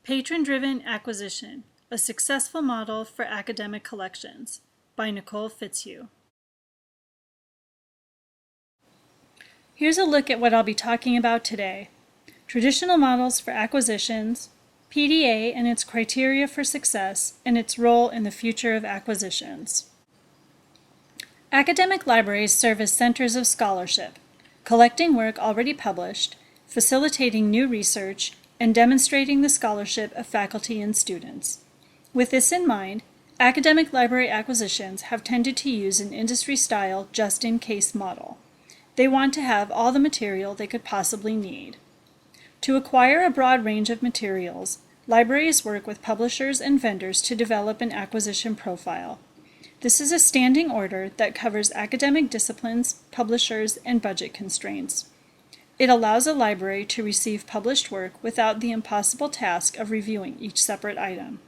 Patron-Driven Acquisition, a Successful Model for Academic Collections, by Nicole Fitzhugh. Here's a look at what I'll be talking about today: traditional models for acquisitions, PDA and its criteria for success, and its role in the future of acquisitions. Academic libraries serve as centers of scholarship, collecting work already published, facilitating new research, and demonstrating the scholarship of faculty and students. With this in mind, academic library acquisitions have tended to use an industry-style just-in-case model. They want to have all the material they could possibly need. To acquire a broad range of materials, libraries work with publishers and vendors to develop an acquisition profile. This is a standing order that covers academic disciplines, publishers, and budget constraints. It allows a library to receive published work without the impossible task of reviewing each separate item.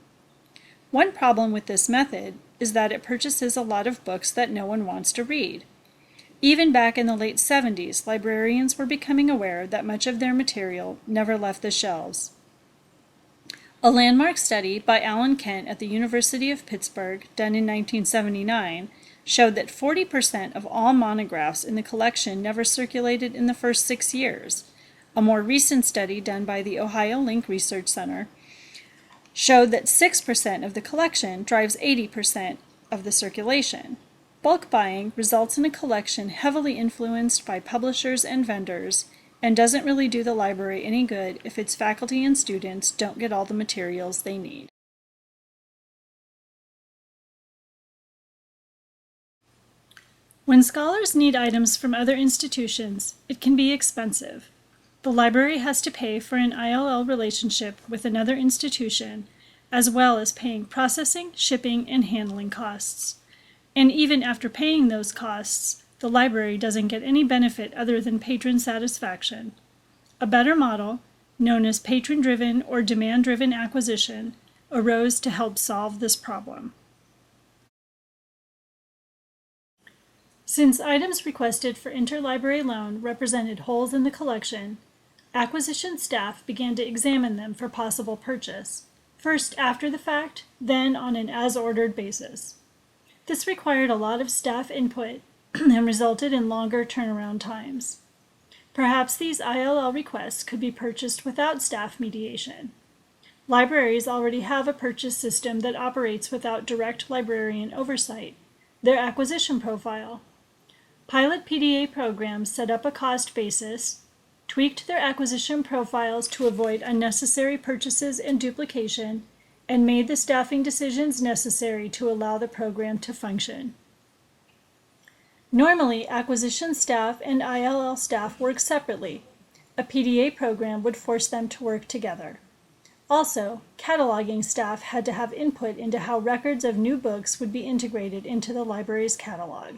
One problem with this method is that it purchases a lot of books that no one wants to read. Even back in the late 70s, librarians were becoming aware that much of their material never left the shelves. A landmark study by Alan Kent at the University of Pittsburgh, done in 1979, showed that 40% of all monographs in the collection never circulated in the first 6 years. A more recent study done by the Ohio Link Research Center showed that 6% of the collection drives 80% of the circulation. Bulk buying results in a collection heavily influenced by publishers and vendors and doesn't really do the library any good if its faculty and students don't get all the materials they need. When scholars need items from other institutions, it can be expensive. The library has to pay for an ILL relationship with another institution, as well as paying processing, shipping, and handling costs. And even after paying those costs, the library doesn't get any benefit other than patron satisfaction. A better model, known as patron-driven or demand-driven acquisition, arose to help solve this problem. Since items requested for interlibrary loan represented holes in the collection, acquisition staff began to examine them for possible purchase, first after the fact, then on an as-ordered basis. This required a lot of staff input and resulted in longer turnaround times. Perhaps these ILL requests could be purchased without staff mediation. Libraries already have a purchase system that operates without direct librarian oversight, their acquisition profile. Pilot PDA programs set up a cost basis, tweaked their acquisition profiles to avoid unnecessary purchases and duplication, and made the staffing decisions necessary to allow the program to function. Normally, acquisition staff and ILL staff work separately. A PDA program would force them to work together. Also, cataloging staff had to have input into how records of new books would be integrated into the library's catalog.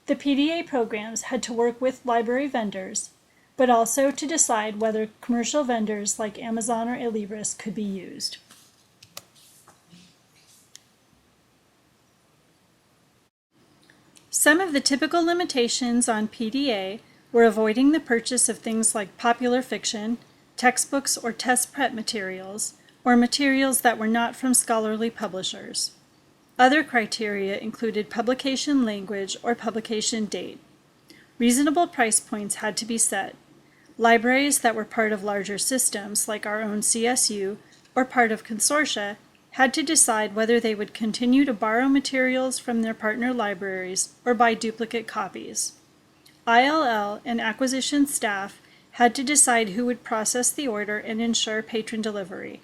The PDA programs had to work with library vendors, but also to decide whether commercial vendors like Amazon or Alibris could be used. Some of the typical limitations on PDA were avoiding the purchase of things like popular fiction, textbooks or test prep materials, or materials that were not from scholarly publishers. Other criteria included publication language or publication date. Reasonable price points had to be set. Libraries that were part of larger systems, like our own CSU, or part of consortia, had to decide whether they would continue to borrow materials from their partner libraries or buy duplicate copies. ILL and acquisition staff had to decide who would process the order and ensure patron delivery.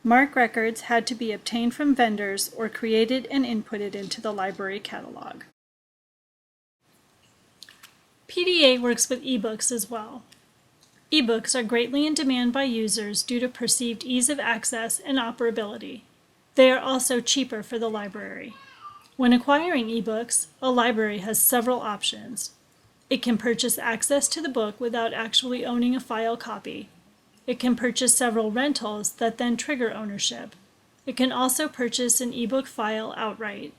MARC records had to be obtained from vendors or created and inputted into the library catalog. PDA works with ebooks as well. Ebooks are greatly in demand by users due to perceived ease of access and operability. They are also cheaper for the library. When acquiring ebooks, a library has several options. It can purchase access to the book without actually owning a file copy. It can purchase several rentals that then trigger ownership. It can also purchase an ebook file outright.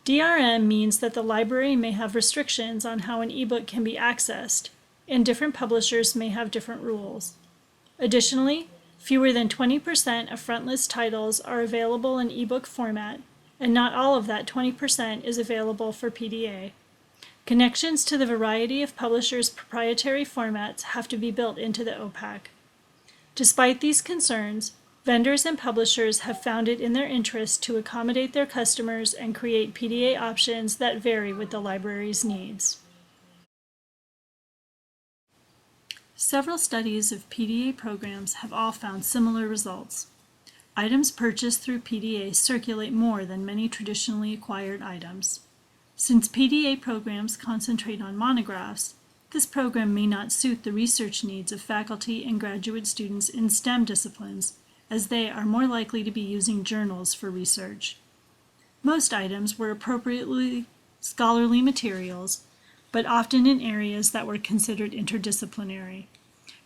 DRM means that the library may have restrictions on how an ebook can be accessed, and different publishers may have different rules. Additionally, Fewer than 20% of frontlist titles are available in ebook format, and not all of that 20% is available for PDA. Connections to the variety of publishers' proprietary formats have to be built into the OPAC. Despite these concerns, vendors and publishers have found it in their interest to accommodate their customers and create PDA options that vary with the library's needs. Several studies of PDA programs have all found similar results. Items purchased through PDA circulate more than many traditionally acquired items. Since PDA programs concentrate on monographs, this program may not suit the research needs of faculty and graduate students in STEM disciplines, as they are more likely to be using journals for research. Most items were appropriately scholarly materials, but often in areas that were considered interdisciplinary.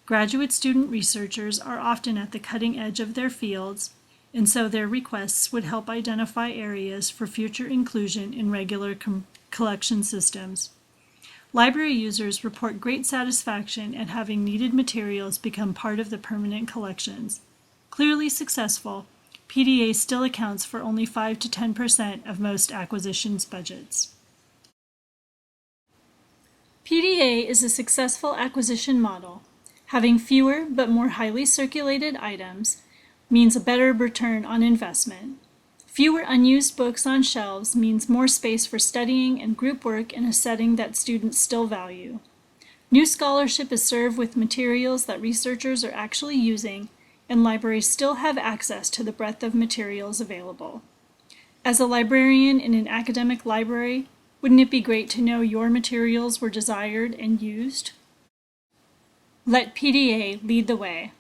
Graduate student researchers are often at the cutting edge of their fields, and so their requests would help identify areas for future inclusion in regular collection systems. Library users report great satisfaction at having needed materials become part of the permanent collections. Clearly successful, PDA still accounts for only 5 to 10% of most acquisitions budgets. PDA is a successful acquisition model. Having fewer but more highly circulated items means a better return on investment. Fewer unused books on shelves means more space for studying and group work in a setting that students still value. New scholarship is served with materials that researchers are actually using, and libraries still have access to the breadth of materials available. As a librarian in an academic library, wouldn't it be great to know your materials were desired and used? Let PDA lead the way.